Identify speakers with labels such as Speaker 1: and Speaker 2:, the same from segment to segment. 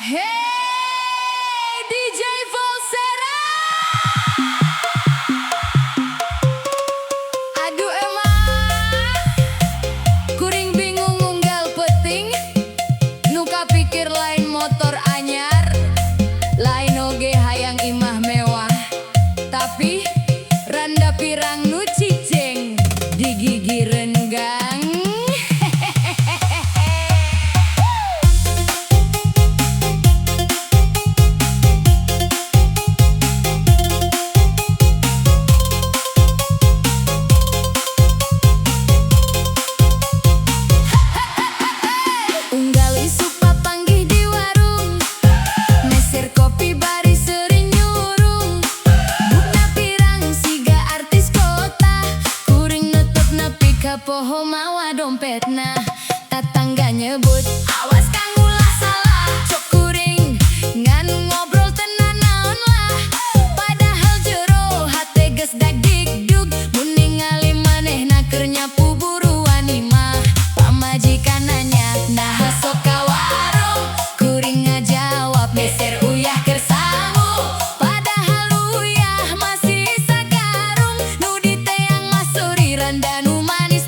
Speaker 1: Hey DJ Volsera. Aduh emang kuring bingung unggal peting, nuka pikir lain motor anyar, lain oge hayang imah mewah, tapi randa pirang nu cicing di gigi renggang. Poho mawa dompetna, tatangga nyebut awas kang ulah salah, cok kuring ngan ngobrol tenan naon lah, padahal jero hate geus dagdikduk, mun ningali manehna keur nyapu buruan imah, pamajikan nanya nah sok ka warung, kuring ngajawab meser uyah keur sangu, padahal uyah masih sagarung, nu diteang masuri randa nu manis.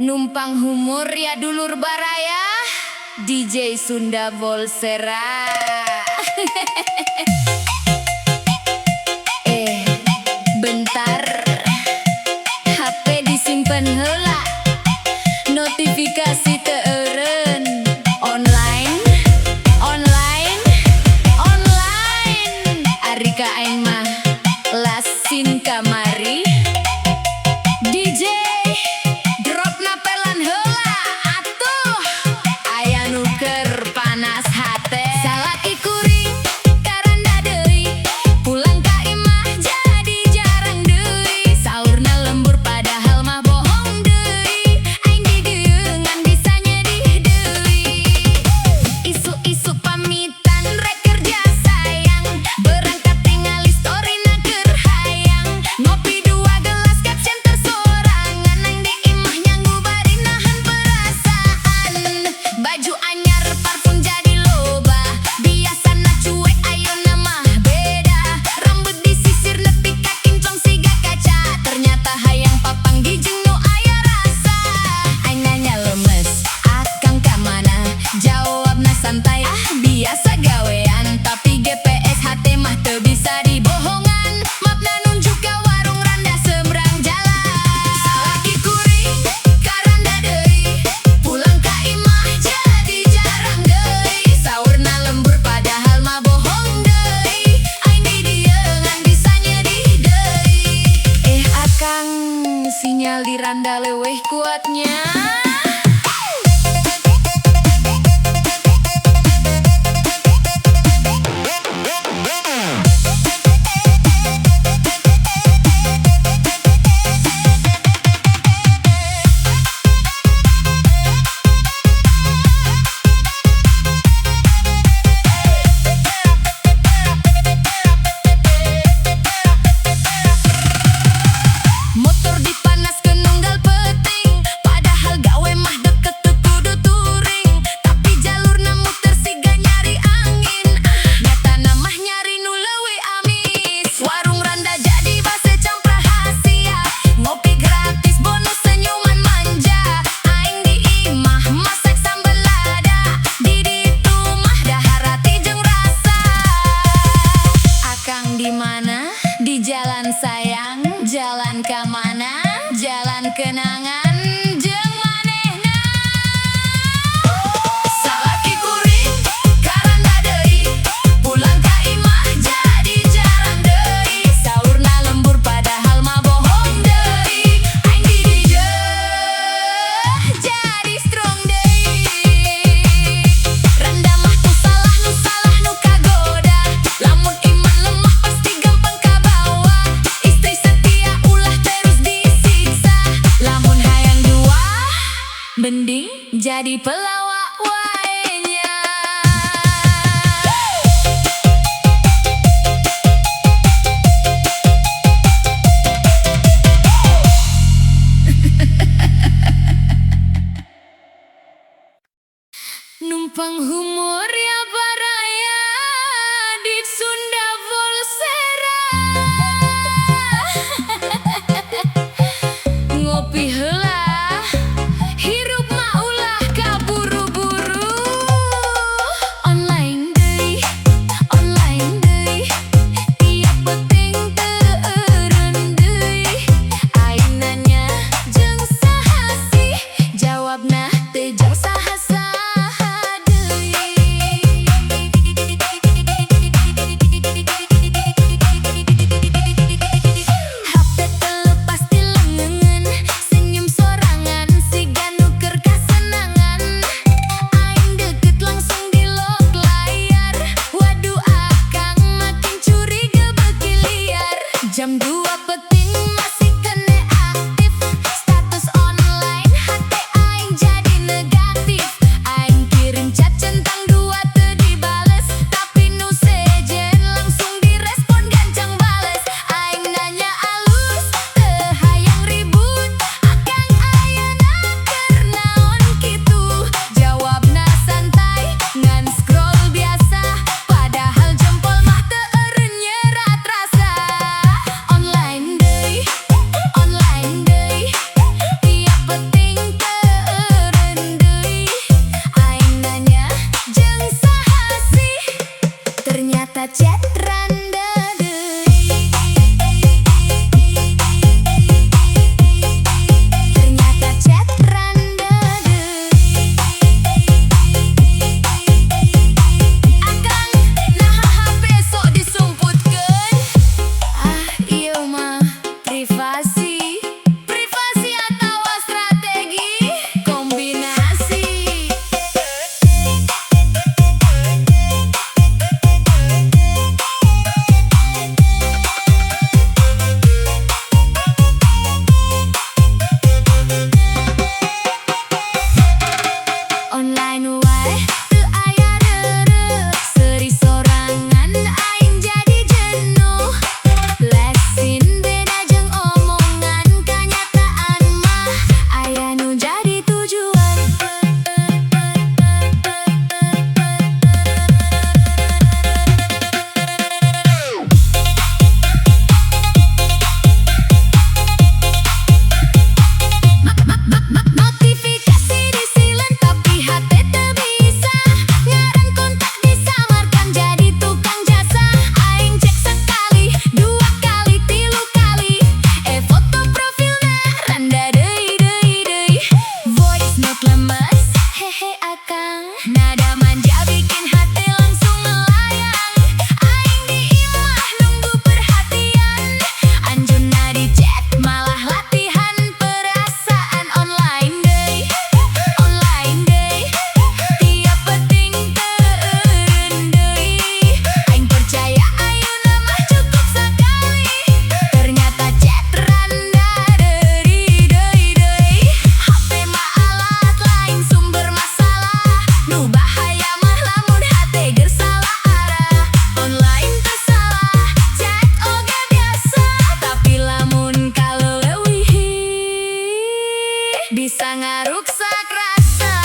Speaker 1: Numpang humor ya dulur baraya, DJ Sunda Volsera. Bentar, HP disimpen heula, notifikasi teureun. Online, online, online. Ari ka aing mah lasin kamari. DJ drop napelan heula atuh, aya nu keur panas hate. Salaki kuring karanda deui, pulang ka imah jadi jarang deui. Saurna lembur padahal mah bohong deui, aing di dieu ngan bisa nyedih deui. Isu-isu pamitan rek kerja sayang, berangkat tingali story na keur hayang. Ngopi 2 gelas caption tersorangan, aing di imah nyanggu bari nahan perasaan. Baju anyar parfum jadi loba, biasana cuek ayeuna mah beda. Rambut disisir nepi ka kinclong siga kaca, ternyata hayang papanggi jeung nu aya rasa. Aing nanya lemes, akang ka mana? Jawabna santai, biasa gawean. Tapi GPS hate mah teu bisa dibohongan, mapna nunjuk ka warung randa seberang jalan. Salaki kuring karanda deui, pulang ka imah jadi jarang deui. Saurna lembur padahal mah bohong deui, aing di dieu ngan bisa nyedih deui. Akang sinyal di randa leuwih kuatnya. Motor dipanaskeun nunggal peuting, padahal gawe mah deket teu kudu touring. Tapi jalurna muter siga nyari angin, nyatana mah nyari nu leuwih amis. Warung randa jadi base campur rahasia, ngopi gratis bonus senyuman manja. Aing di imah masak sambal lada, di ditu mah dahar hati jeung rasa. Akang di mana? Di jalan sayang, jalan ka mana? Jalan kenangan jeung manehna. Salaki kuring karanda deui, pulang ka imah jadi jarang deui. Saurna lembur padahal mah bohong deui, aing di dieu jadi strong deui. Randa mah tu salah nu kagoda, lamun iman lemah pasti gampang kabawa. Istri setia ulah terus disiksa, lamun hayang dua mending jadi pelawak wae nya. Numpang humor ya baraya, di Sunda Volsera. Ngopi heula, hirup mah ulah kaburu-buru. Online deui, tiap penting teureun deui. Aing nanya jeung saha sih, jawabna teu jeung saha-saha deui. bisa ngaruksak rasa.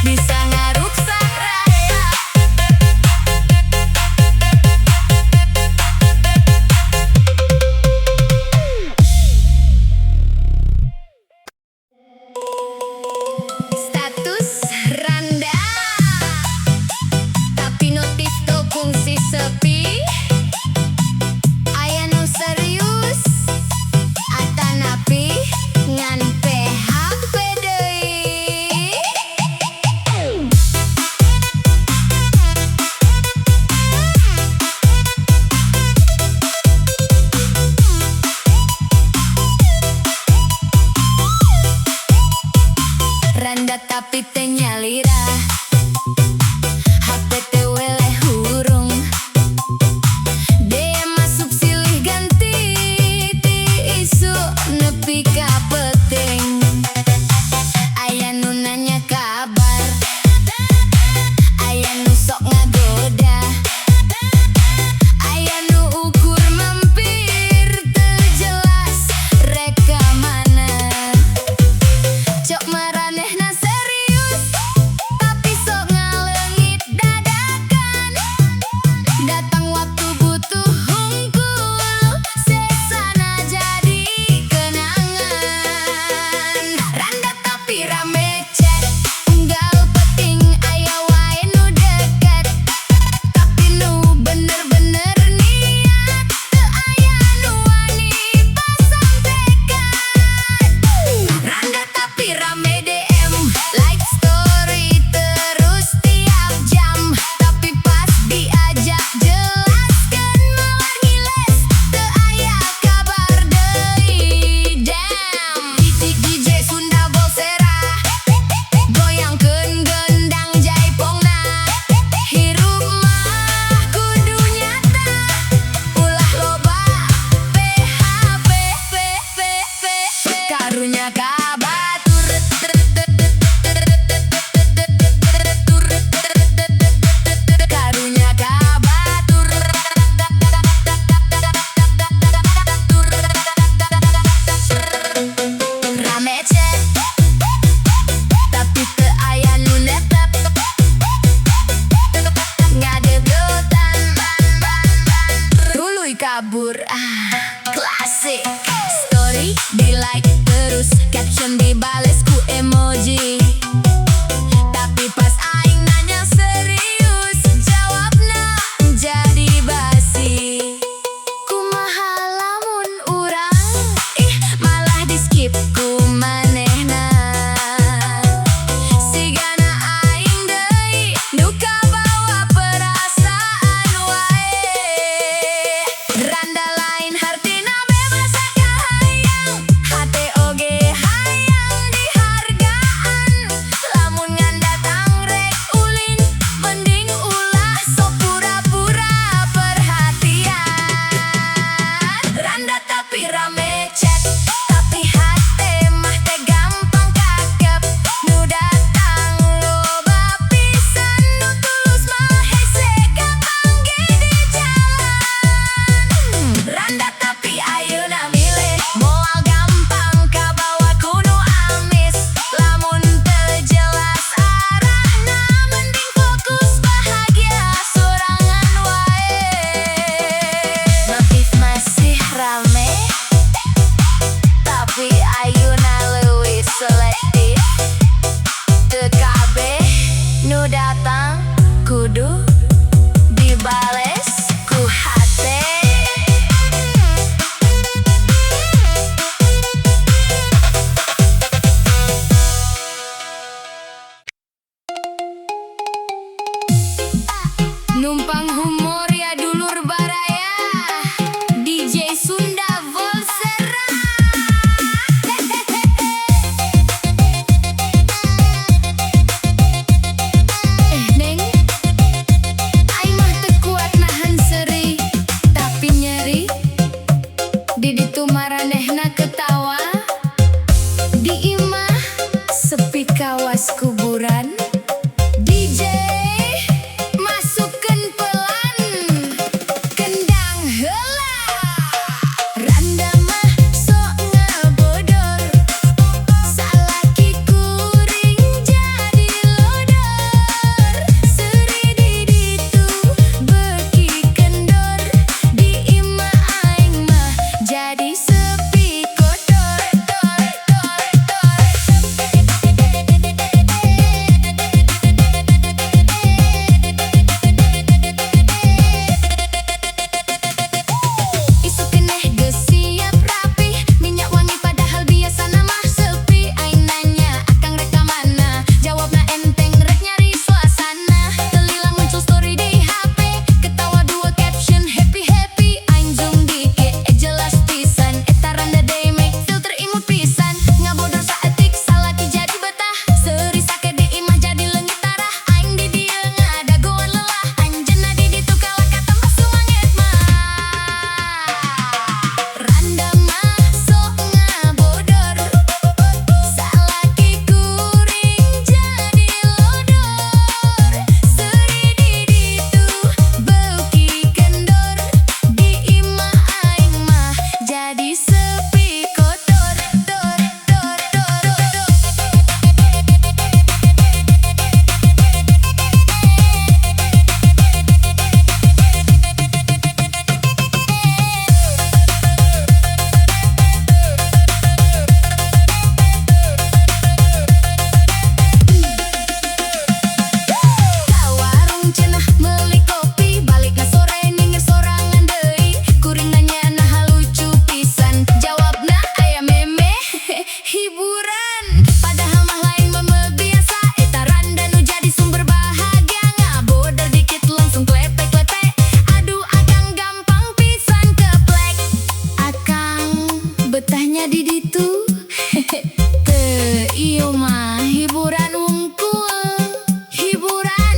Speaker 1: Bisa ngaruksak rasa. Status randa, tapi notif tuh fungsi sepi. Aya nu serius atanapi ngan PHP deui. Randa tapi teu nyalira, HP teh weleh hurung. Dea masuk silih ganti ti isu nepi ka penting. Aya nu nanya kabar, aya nu sok ngagoda, aya nu ukur mampir teu jelas reka mana. Cok maranehna serius tapi sok ngaleungit dadakan. Datang waktu butuh hungkul, sesana jadi kenangan. Randa tapi rame chat, unggal penting aya wae nu deket. Tapi nu bener-bener niat, teu aya nu wani pasang tekad. Randa tapi rame DM, like story terus tiap jam. Tapi pas diajak jelaskeun malah ngiles, teu aya kabar deui. Damn, DJ Sunda Volsera goyangkeun gendang jaipongna. Hirup mah kudu nyata, ulah loba PHP. Karunya kabatur, karunya kabatur. Rame chat tapi teu aya nu netep. Ngadedotan tuluy kabur, klasik. Story di like terus, caption dibales ku emoji. Tapi pas aing nanya serius, jawabna jadi basi. Kumaha lamun urang, ih malah di skip ku manehna. Sigana aing deui nu kabawa perasaan wae. Randa lain hartina bebas kahayang, hate oge hayang dihargaan. Lamun ngan datang rek ulin, mending ulah sok pura-pura perhatian. Randa tapi rame chat, tapi hate mah teh gampang kakep. Nu datang loba pisan, nu tulus mah hese kapangge di jalan. Randa tapi ayeuna milih, moal gampang kabawa kudu amis. Lamun teu jelas arahna, mending fokus bahagia sorangan wae. Notif masih rame, tapi ayeuna leuwih selektif. Teu kabeh nu datang kudu dibales ku hate. Numpang humor ya dulur baraya, DJ Sunda Volsera. Neng, aing mah teu kuat nahan seri, tapi nyeri. Di ditu maranehna ketawa, di imah sepi kawas kuburan. DJ masukkeun pelan, kendang heula. jadi sepi kotor, dor, dor, dor, dor. Ka warung cenah meuli kopi, balikna sore ninggir sorangan deui. Kuring nanya nah lucu pisan, jawabna aya meme hiburan. Padahal mah lain meme biasa, eta randa nu jadi sumber bahagia. Ngabodor dikit langsung klepe-klepe, aduh akang gampang pisan keplek. Akang betahnya di ditu teu ieu mah hiburan wungkul, hiburan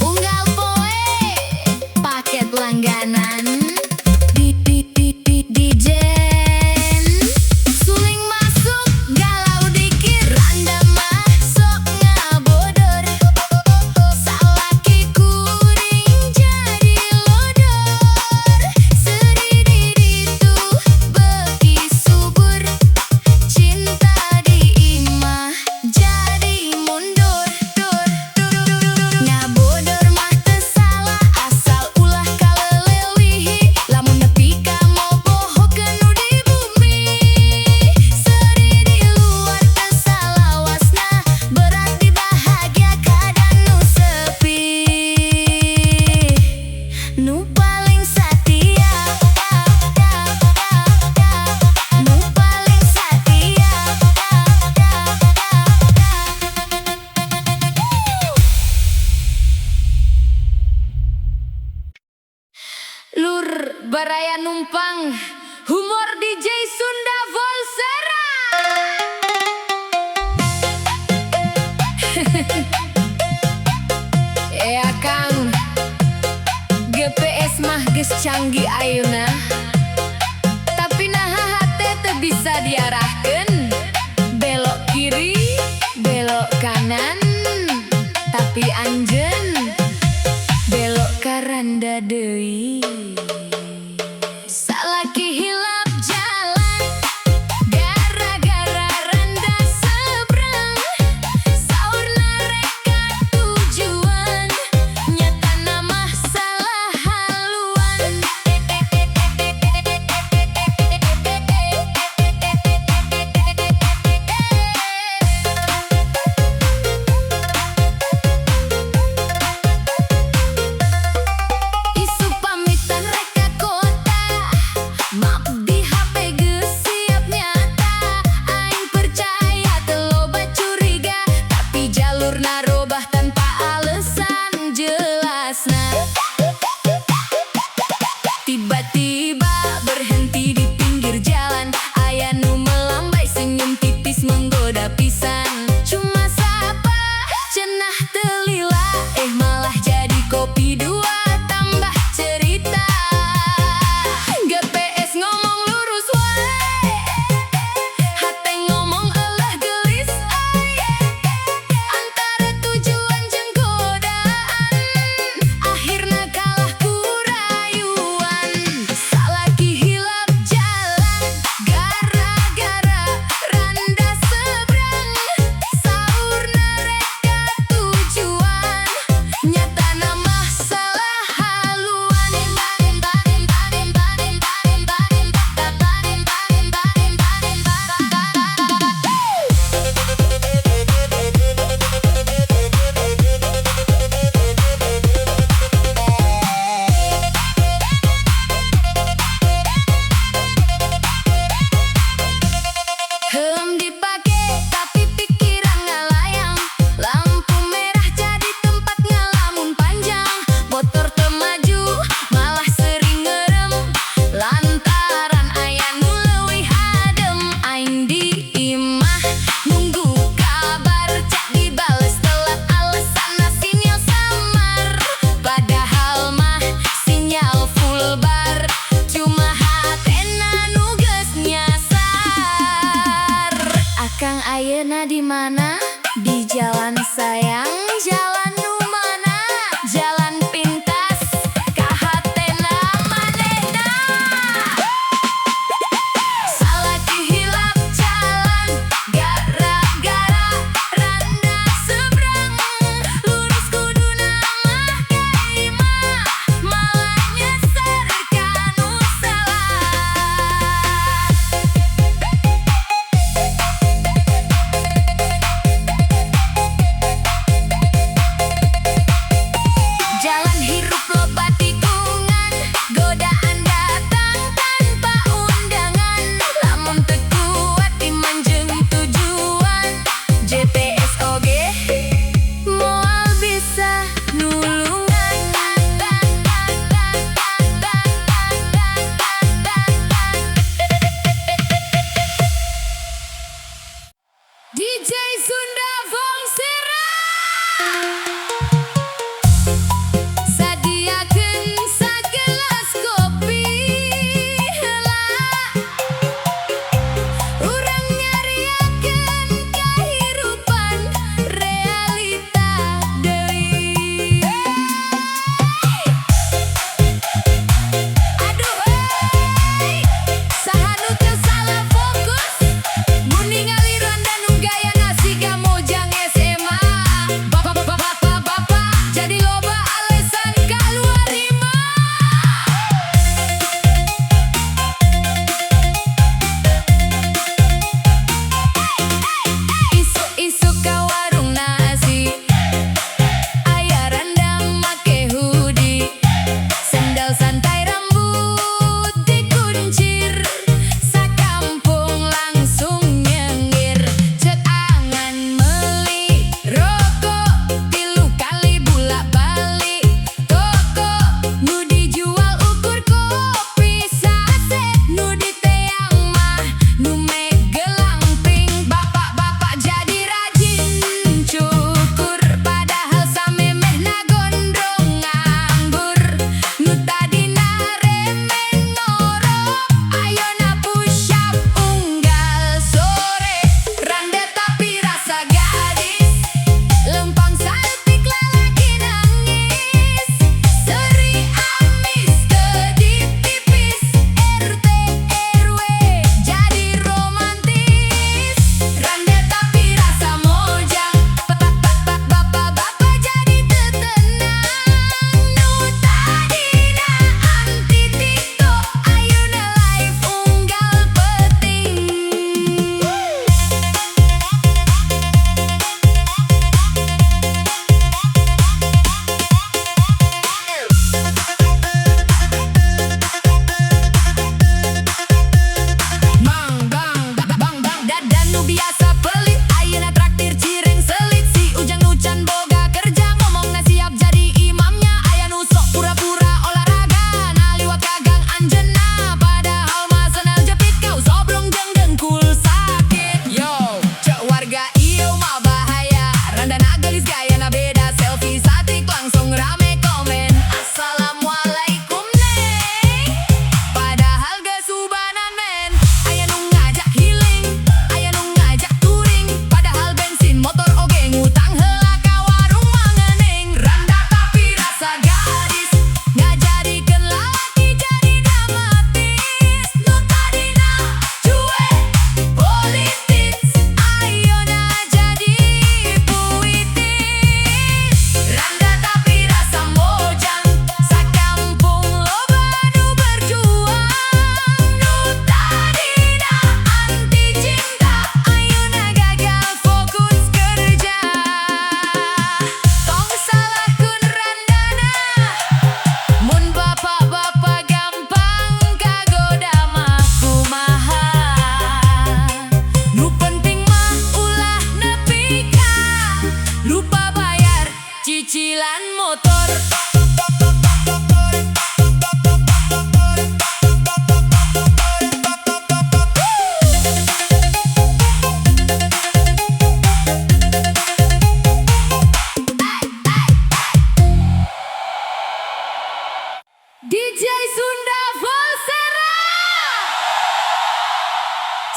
Speaker 1: unggal poe paket langganan. Dijen suling masuk galau dikit, randa mah sok ngabodor. Salaki kuring jadi lodor, sedih di ditu beuki subur. Cinta di imah jadi mundur, dur, dur, dur. Ngabodor mah teu salah, asal ulah kalelewihi. Lamun nepi ka ngobohokeun nu di bumi, seri di luar teu salawasna, berarti bahagia kadang nu sepi. Nu paling satia, nu paling satia. Lur baraya numpang, humor DJ Sunda Volsera. Ya Kang, GPS mah geus canggih ayeuna, tapi naha hate teu bisa diarahkeun. Belok kiri, belok kanan, tapi anjeun belok ka randa deui. Salaki hilap jalan gara-gara randa seberang, saurna reka tujuan, nyatana mah salah haluan. Isu pamitan reka kota, map di HP geus siap nyata. Aing percaya teu loba curiga, tapi jalurna robah tanpa alesan jelasna. Tiba-tiba berhenti di pinggir jalan, aya nu melambai senyum tipis menggoda pisan. Cuma sapa cenah teu lila, malah jadi kopi dua tambah cerita. GPS ngomong lurus wae, hate ngomong eueuh gelis ae. Antara tujuan jeung godaan, akhirna kalah ku rayuan. Salaki hilap jalan gara-gara randa seberang, saurna reka tujuan, nyatana mah salah haluan. Dipake tapi pikiran ngalayang, lampu merah jadi tempat ngalamun panjang. Motor teu maju malah sering ngerem, lantaran aya nu leuwih adem. Aing di imah nunggu kabar, cek dibales telat alesanna sinyal samar. Padahal mah sinyal full bar, cuma hatena nu geus nyasar. Akang ayeuna di mana? Di jalan sayang, jalan nu mana? Jalan pintas, ka hatena manehna.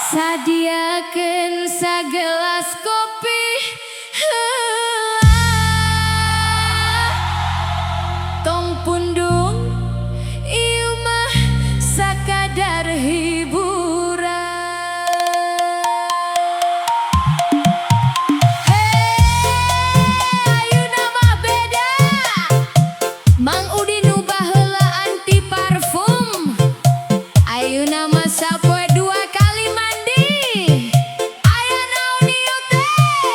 Speaker 1: Sadiakeun sagelas kopi heula. Tong pundung ieu mah sakadar hiburan. Ayeuna mah beda. Mang Udin ubah heula anti parfum. Ayeuna mah sapoe 2 kali mandi. Aya naon ieu teh?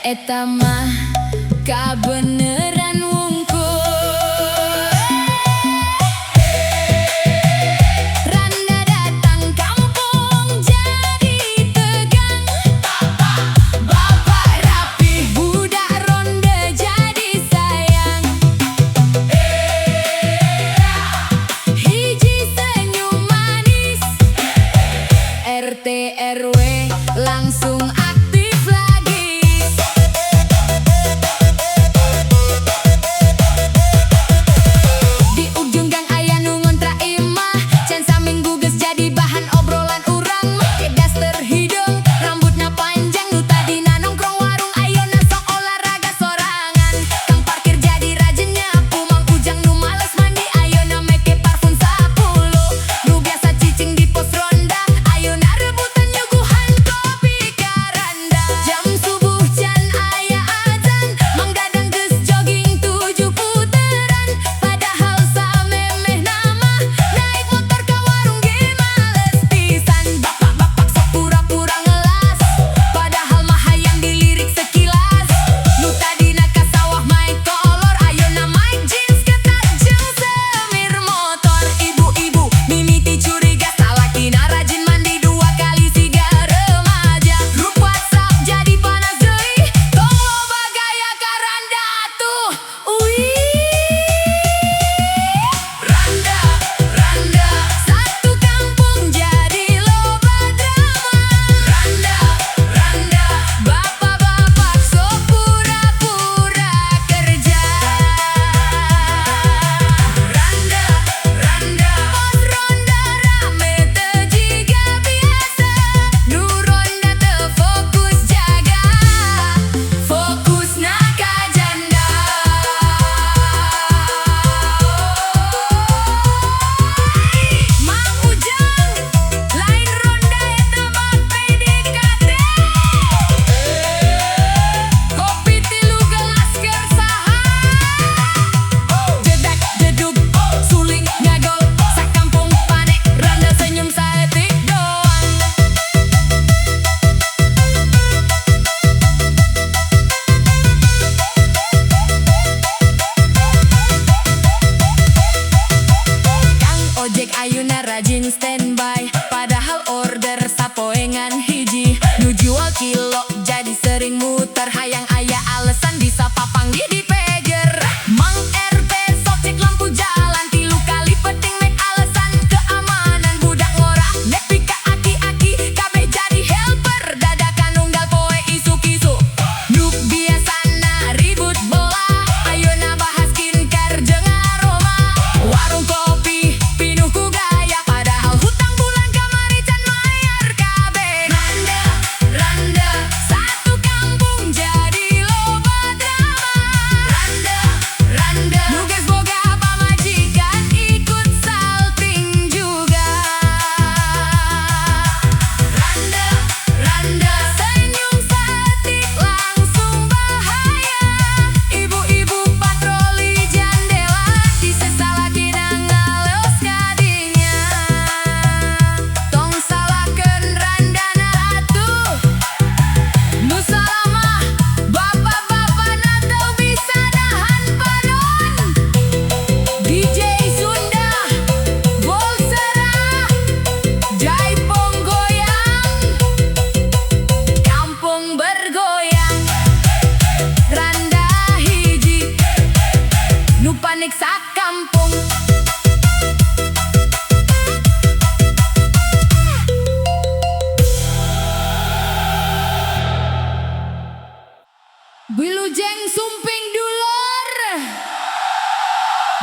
Speaker 1: Eta mah kabeneran wungkul. Randa datang kampung jadi tegang. Bapak rapi budak ronda jadi sayang. Hiji senyum manis, RT RW langsung aktif lagi. Di ujung gang aya nu ngontrak imah, can saminggu geus jadi bahan obrolan urang. Make daster hidung, rambutna panjang, nu tadina nongkrong warung ayeuna sok olahraga sorangan. Kang parkir jadi rajin nyapu, Mang Ujang nu males mandi ayeuna make parfum 10. Nu biasa cicing di pos ronda ayeuna rebutan nyuguhan kopi karanda. Jam subuh can aya azan, Mang Dadang geus jogging 7 puteran. Padahal samemeh nama naik motor ka warung ge males pisan. Bapak-bapak sok pura-pura ngelas, padahal mah hayang dilirik sekilas. Nu tadina ka sawah main kolor ayeuna main jeans ketat jeung semir motor. Ibu-ibu mimiti curiga salakina rajin mandi 2 kali siga remaja. Grup WhatsApp jadi panas deui, tong loba gaya karanda atuh. Randa, randa, satu kampung jadi loba drama. Randa, randa, bapak-bapak sok pura-pura kerja. Randa, randa, pos ronda rame teu jiga biasa. Nu ronda teu fokus jaga, fokusna ka janda. Mang Ujang, lain ronda eta mah PDKT. Kopi 3 gelas keur saha? Jedak jedug suling ngagol sakampung panek randa senyum saeutik doang. Kang ojek ayeuna rajin standby, padahal order sapoengan hiji. Nu jual kilo jadi sering muter, hayang aya alesan bisa papanggi di pager. Mang RT sok cek lampu jalan 3 kali penting make alesan keamanan. Budak ngora nepi ka aki-aki kabeh jadi helper, dadakan nunggal poe isu-kisu. Nu biasana ribut bola ayeuna bahas skincare jeung aroma. Warung kopi pinuh ku gaya, padahal hutang bulan kamari can mayar kabeh. Randa, randa, satu kampung jadi loba drama. Randa, randa, nu geus boga pamajikan ikut salting juga. Randa, randa, senyum saeutik langsung bahaya. Ibu-ibu patroli jandela disesalakina ngaleos ka dinya. Tong salahkeun randana atuh. Nu salah mah bapak-bapana teu bisa nahan padon. DJ Sunda, Volsera, Jaipong goyang, kampung bergoyang. Randa hiji, nu panik sakampung. Wilujeng sumping dulur,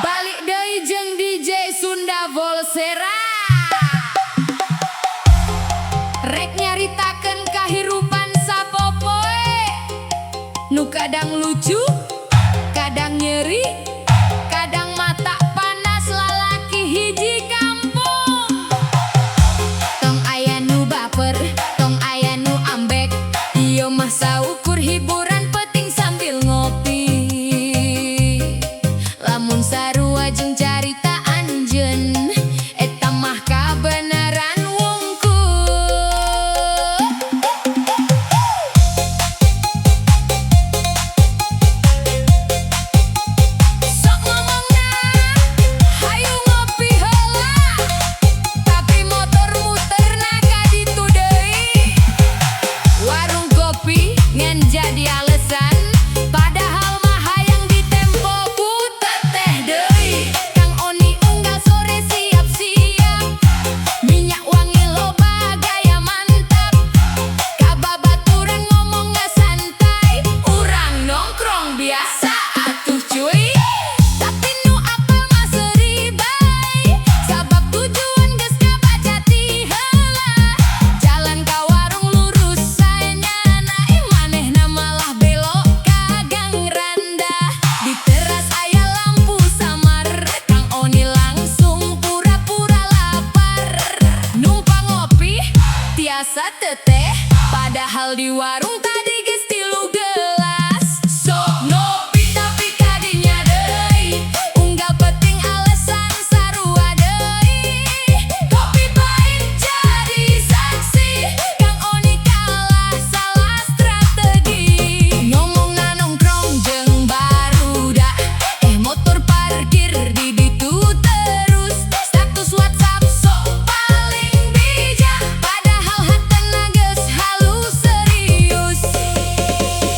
Speaker 1: balik deui jeung DJ Sunda Volsera. Rek nyaritakeun kahirupan sapopoe, nu kadang lucu, kadang nyeri, kadang mata panas lalaki hiji kampung. Tong aya nu baper, tong aya nu ambek, ieu mah saukur hiburan penting sambil ngopi. Lamun sarua jeung carita anjeun, eta mah kabeneran wungkul. biasa teteh, padahal di warung tadi geus 3 gelas. Sok ngopi tapi kadinya deui, unggal penting alasan sarua deui. Kopi pahit jadi saksi, Kang Oni kalah salah strategi. Ngomongna nongkrong jeung barudak, motor parkir di ditu terus. Status WhatsApp sok paling bijak, padahal hatena geus halus serius.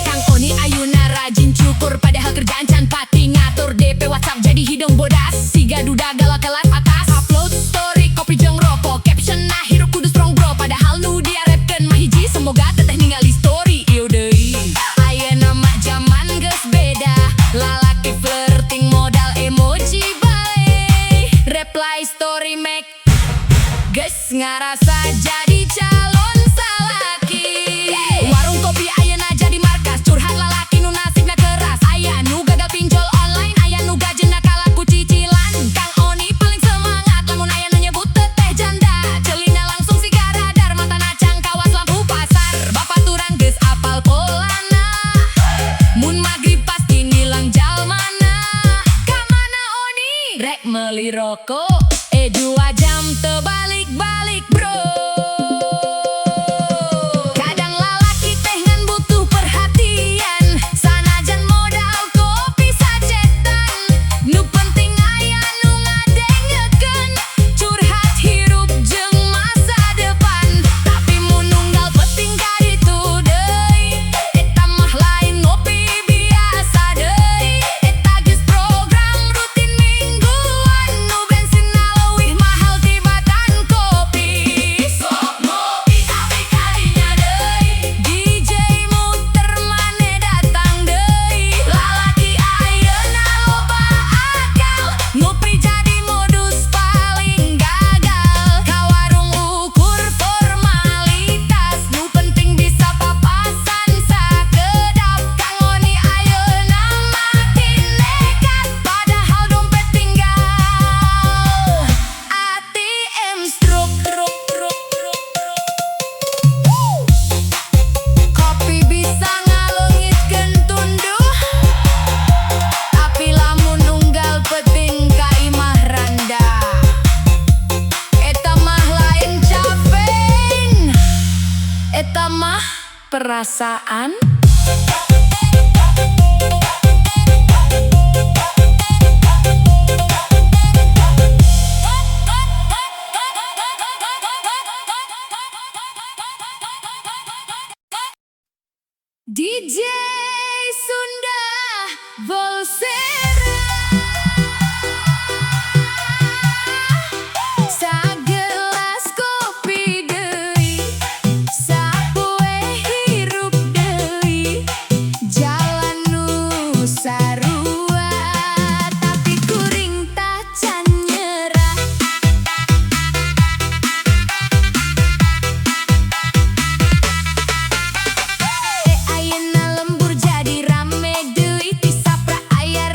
Speaker 1: Kang Oni ayeuna rajin cukur, padahal kerjaan can pati ngatur. DP WhatsApp jadi hidung bodas, siga duda galak kelas atas. Upload story kopi jeung rokok, caption nah hirup kudu strong bro, padahal nu diarepkeun mah hiji. Semoga teteh ningali story ieu deui. Ayeuna mah zaman geus beda, lalaki flirting modal emoji bae. Reply story make geus ngarasa jadi calon salaki. Warung kopi ayeuna jadi markas, curhat lalaki nu nasibna keras. Aya nu gagal pinjol online, aya nu gajeuna kalaku cicilan. Kang Oni paling semangat lamun aya nu nyebut teteh janda. Celina langsung siga radar, matana cang kawas lampu pasar. Babaturan geus apal polana, mun magrib pasti nilang jalmana. Kamana Oni? Rek meuli rokok, 2 jam teu balik-balik bro. Kadang lalaki teh ngan butuh perhatian, sanajan modal kopi sacetan. Nu penting aya nu ngadengekeun, curhat hirup jeung masa depan. Tapi mun nunggal penting ka ditu deui, eta mah lain ngopi biasa deui. Eta geus program rutin mingguan, nu bensinna leuwih mahal tibatan kopi. Sok ngopi tapi kadinya deui, DJ muter mane datang deui. Lalaki ayeuna loba akal, ngopi jadi modus paling gagal. Ka warung ukur formalitas, nu penting bisa papasan sakedap. Kang Oni ayeuna makin nekat, padahal dompet tinggal, ATM stroke. Kopi bisa ngaleungitkeun tunduh, tapi lamun nunggal penting ka imah rendah. Eta mah lain cafen, eta mah perasaan. DJ Sunda Volsera, sagelas kopi deui, sapoe hirup deui. Jalan nu sarua, tapi kuring tah can nyerah. Ayeuna lembur jadi rame deui, tisapra aya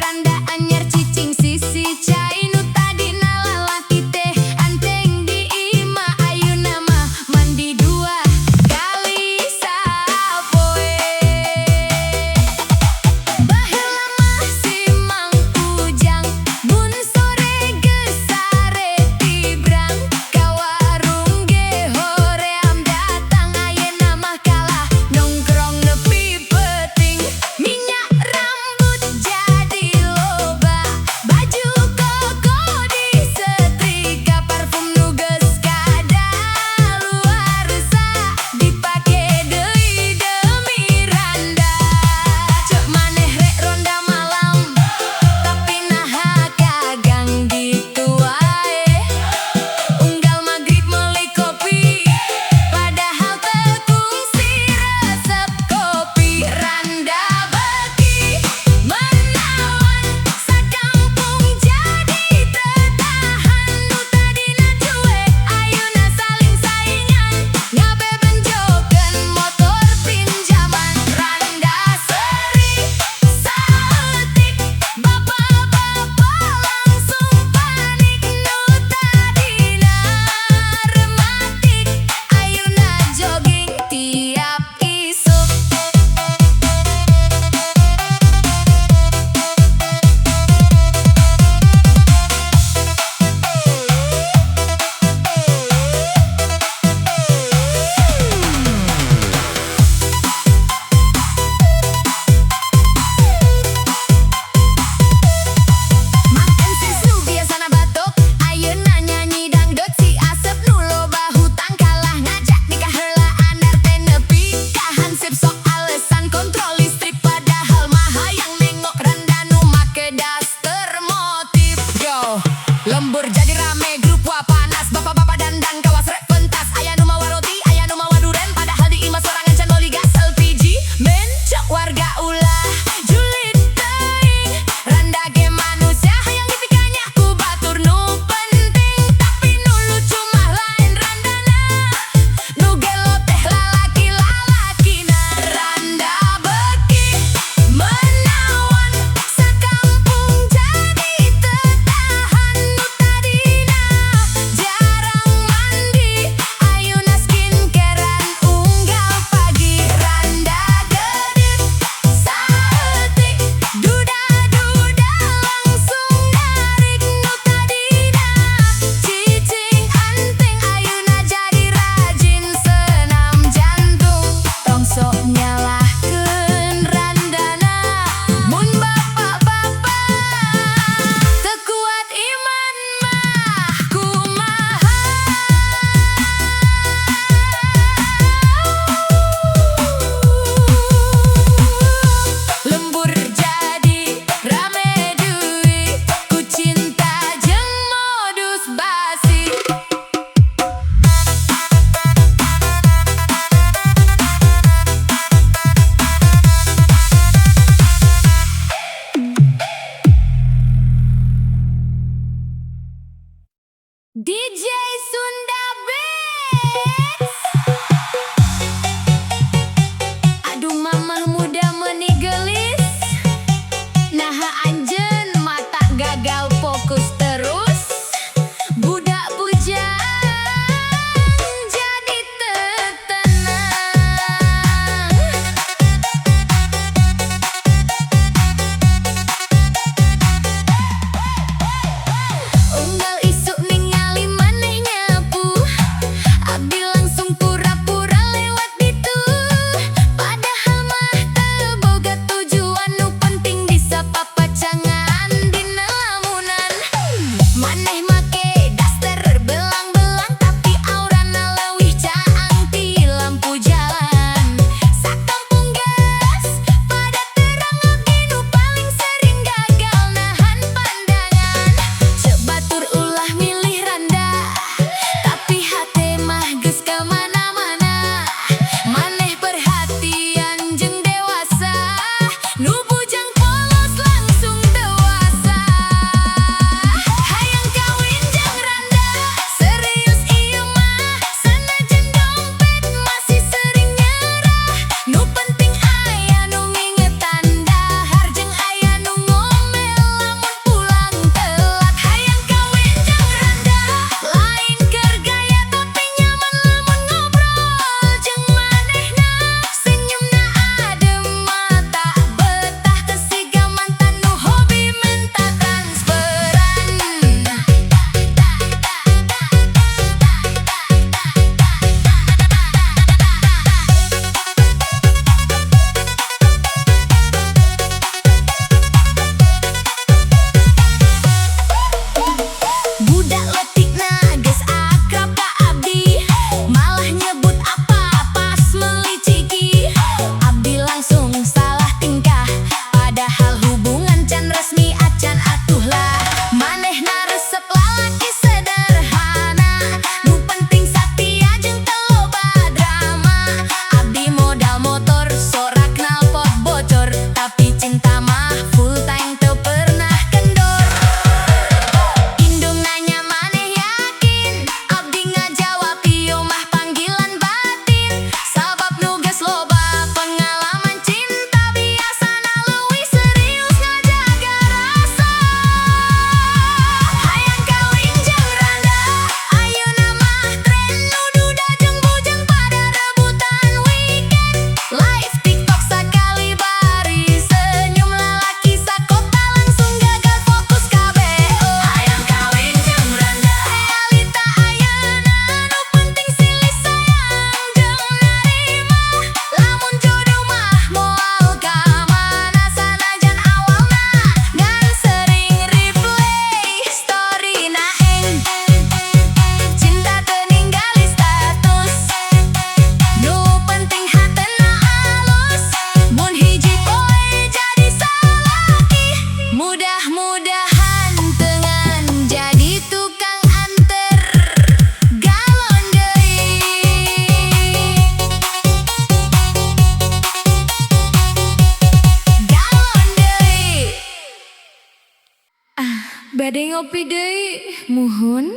Speaker 1: ngopi deui. Muhun,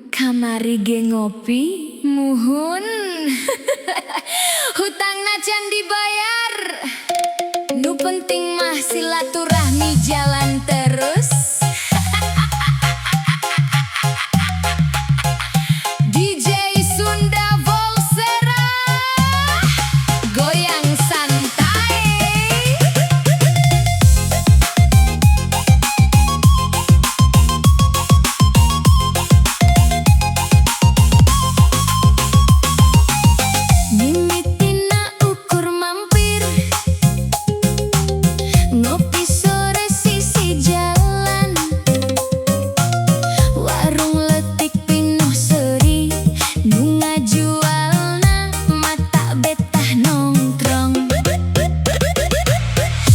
Speaker 1: kamari ge ngopi. Muhun. Hutangna can dibayar. Nu penting mah silaturahmi jalan terus. DJ Sunda Volsera, goyang santai. Mimitina ukur mampir, ngopi sore sisi jalan. Warung letik pinuh seri, nu ngajualna mata betah nongkrong.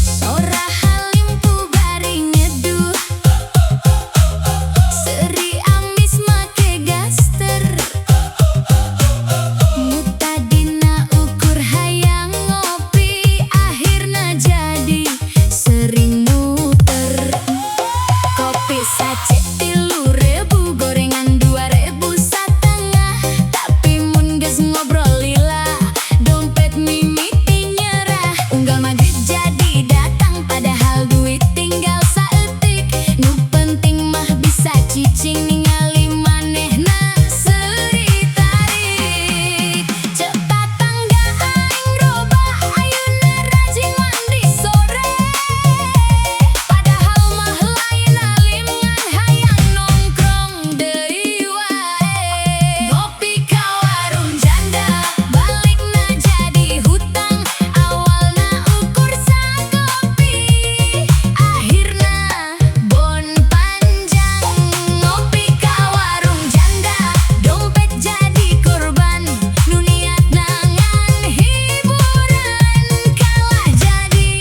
Speaker 1: Sora halim pugari nyeduh, seri amis make gaster. Mutadina ukur hayang ngopi, akhirna jadi sering muter. Kopi sace 3.000, gorengan 2.500. Tapi mun geus ngobrol lila, dompet mimiti nyerah. Unggal mah geus jadi datang, padahal duit tinggal saeutik. Nu penting mah bisa cicing ningali manehna seuri tarik. Cepat tangga aing robah, ayeuna rajin mandi sore. Padahal mah lain alim ngan hayang nongkrong deui wae. Ngopi ka warung janda, balikna jadi hutang. Awalna ukur sakopi, akhirna bon panjang. Ngopi ka warung janda, dompet jadi korban. Nu niatna ngan hiburan, kalah jadi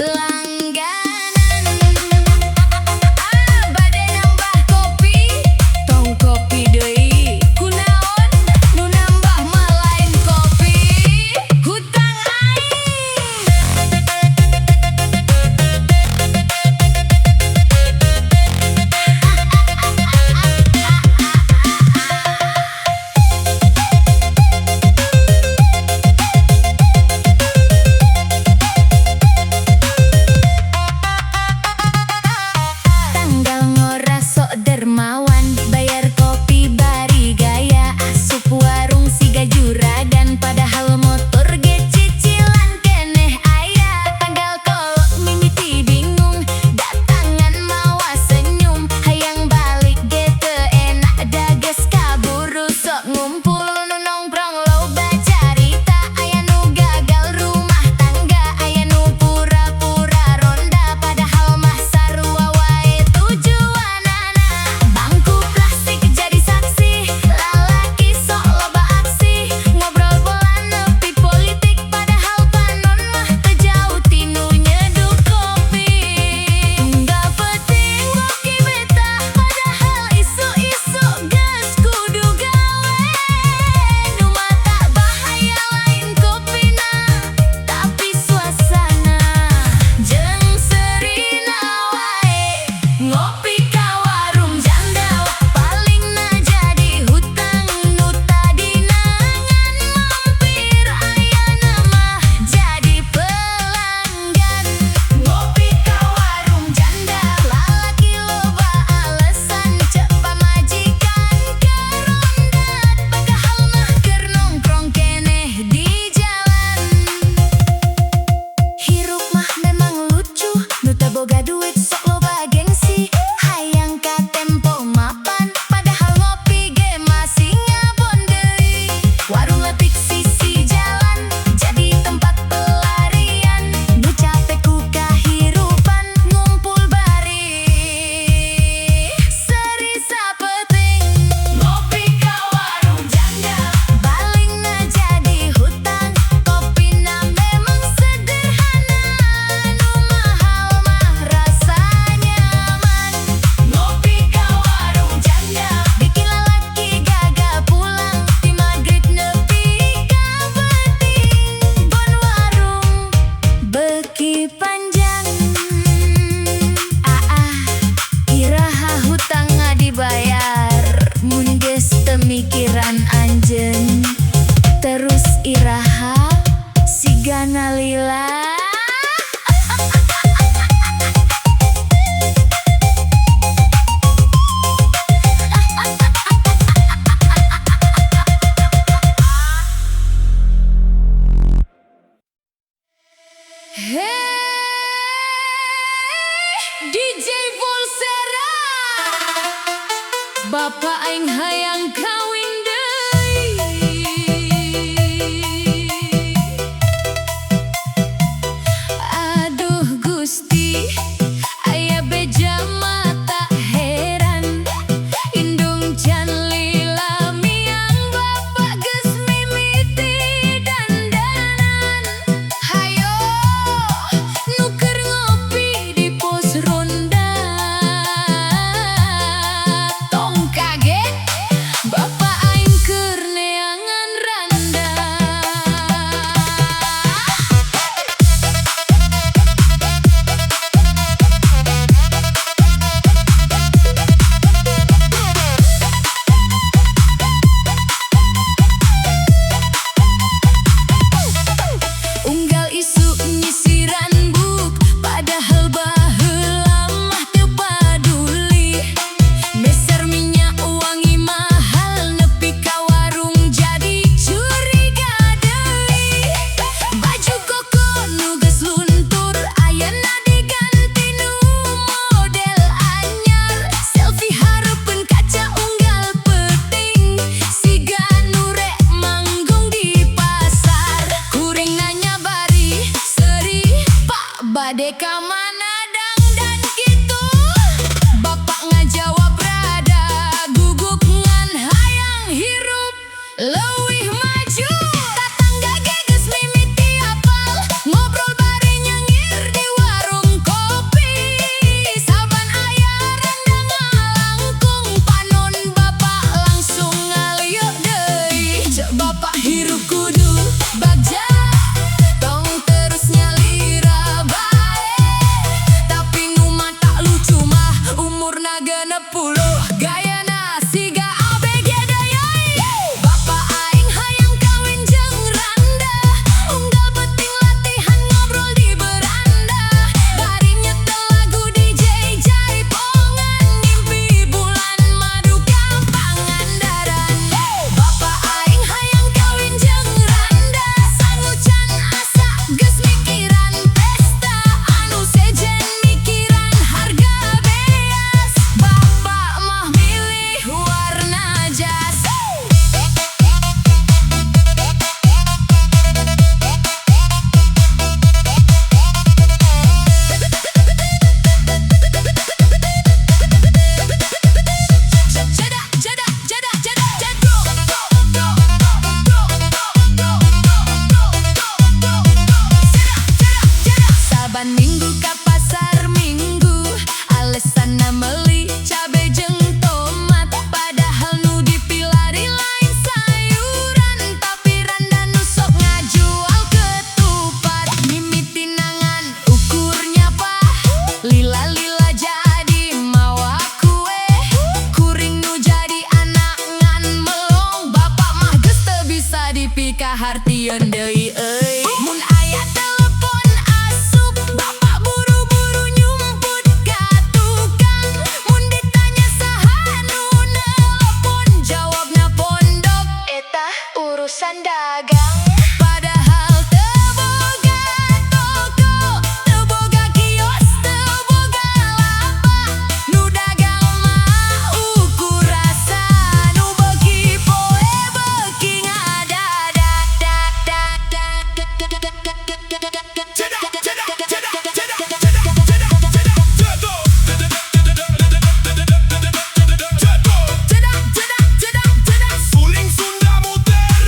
Speaker 1: langganan. Bade nambah kopi, tong kopi deui. Kunaon nu nambah mah lain kopi, hutang aing. Tanggal ngora sok dermawan, bayar kopi bari gaya. Asup warung siga juragan, padahal motor ge cicilan keneh aya. Tanggal kolot mimiti bingung, datangan mawa senyum. Hayang balik ge teu enak, da geus kaburu sok ngumpul. Nu nongkrong loba carita, aya nu gagal rumah tangga, aya nu pura-pura ronda. Padahal mah sarua wae tujuanana. Bangku plastik jadi saksi, lalaki sok loba aksi. Deka mana dan gitu. Bapak ngajawab rada guguk ngan hayang hirup leuwih maju. Tatangga geges mimiti apal ngobrol bari nyengir di warung kopi. Saban aya rendang ngalangkung panon bapak langsung ngaliuk deui. Cek bapak hirup kudu bagja tong terus nyalira bae. Tapi nu mata lucu mah umurna 60 gayana siga ABG dayai. Bapak aing hayang kawin jeung randa, unggal beting latihan ngobrol di beranda. Bari nyetel lagu DJ jaipongan, ngimpi bulan madu ka Pangandaran. Bapak aing hayang kawin jeung randa, sangucan asa geus mikiran pesta, anu sejen mikiran harga beas. Bapak mah milih warna jas. Saban minggu ka pasar minggu, alesana meuli cabe jeung tomat. Padahal nu dipilari lain sayuran, tapi randa nu sok ngajual ketupat. Mimiti nangan ukurnya pah, lila-lila jadi mawa kue. Kuring nu jadi anak ngan melong, bapak mah geus teu bisa dipikahartieun deui euy. Mun aya telepon asup, bapak buru-buru nyumput ka tukang. Mun ditanya saha nu nelepon, jawabna pondok eta urusan dagang. Padahal teu boga toko, teu boga kios, teu boga lapak. Nu dagang mah ukur rasa, nu beuki poe beuki ngadada.
Speaker 2: Suling Sunda muter.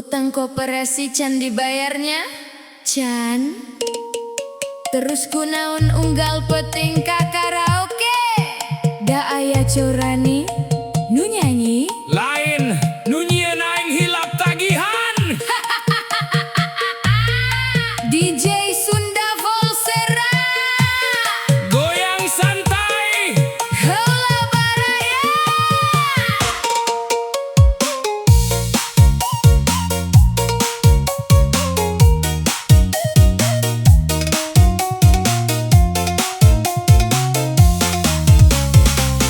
Speaker 1: Utang koperasi can dibayarnya can. Terus kunaon unggal peting ka karaoke. Da aya curani nu nyanyi
Speaker 2: Lain nu nyieun aing hilap tagihan.
Speaker 1: DJ Sunda Volsera
Speaker 2: Goyang santai.
Speaker 1: Heula baraya.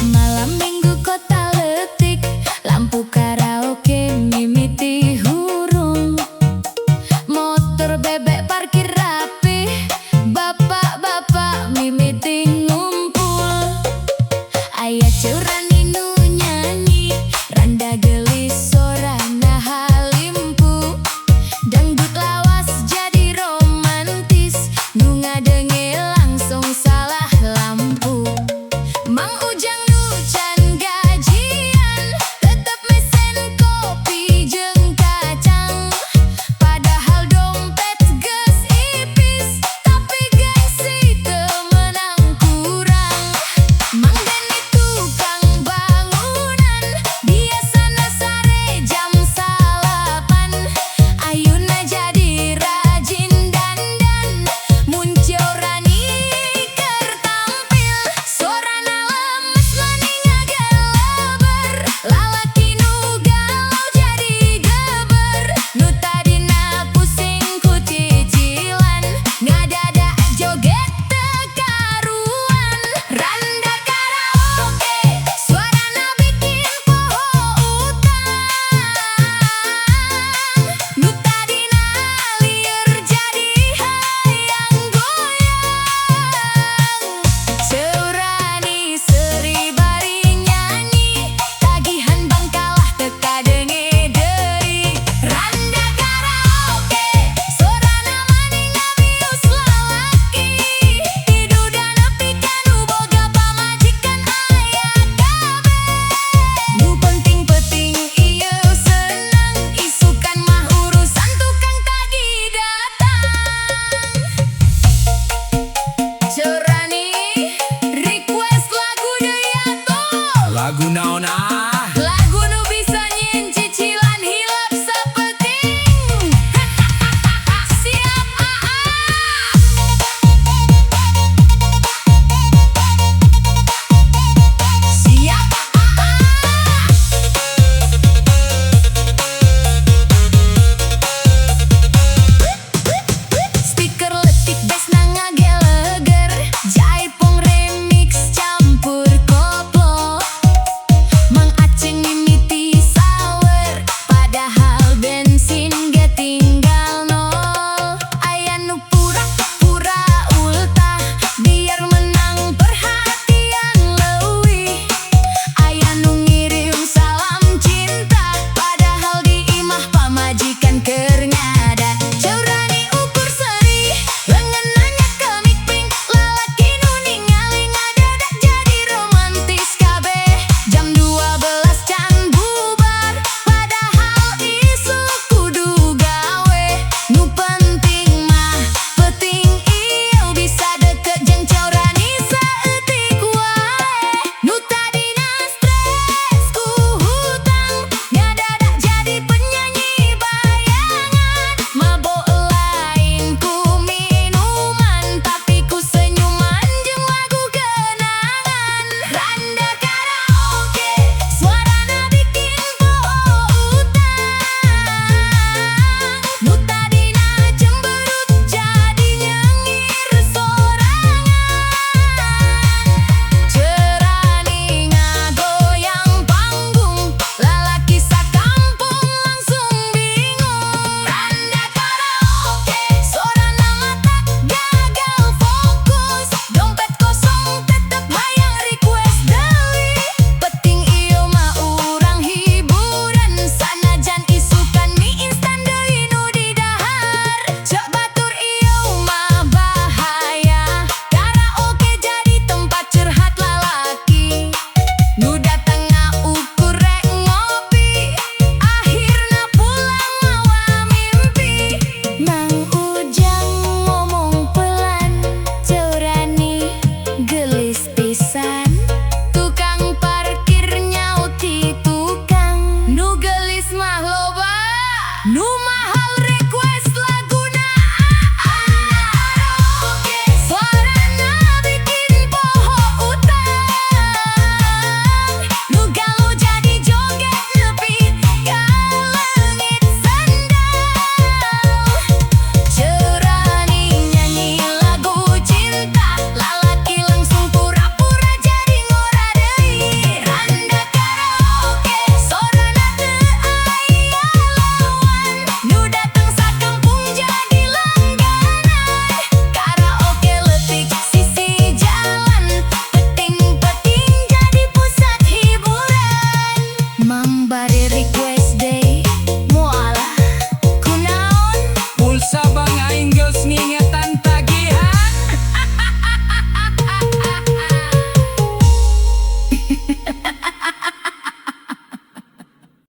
Speaker 1: Malam minggu kota letik, lampu karaoke mimiti hurung. Motor bebek parkir rapi, bapak-bapak mimiti ngumpul. Aya curani nu nyanyi, randa gelis sorana halimpu. Dangdut lawas jadi romantis, nu ngadenge langsung salah lampu. Mang Ujang nu can gajian, tetep mesen kopi jeung kacang. Padahal dompet geus ipis, tapi gengsi teu meunang kurang. Mang Deni tukang bangunan, biasana sare jam 8. Ayeuna jadi rajin dandan, mun curani keur tampil. Sorana lemes mending ngageleber, lalaki nu galau jadi geber. Nu tadina pusing ku cicilan, ngadadak joget teu karuan. Randa karaoke, suarana bikin poho utang. Nu tadina lieur jadi hayang goyang. Seurani seri bari nyanyi, tagihan bangkalah teu kadenge deui. Randa karaoke, sorana maning ngabius lalaki. Tiduda nepi ka nu boga pamajikan aya kabeh. Nu penting peuting ieu senang, isukan mah urusan tukang tagih datang. Curani request lagu deui atuh.
Speaker 2: Lagu naon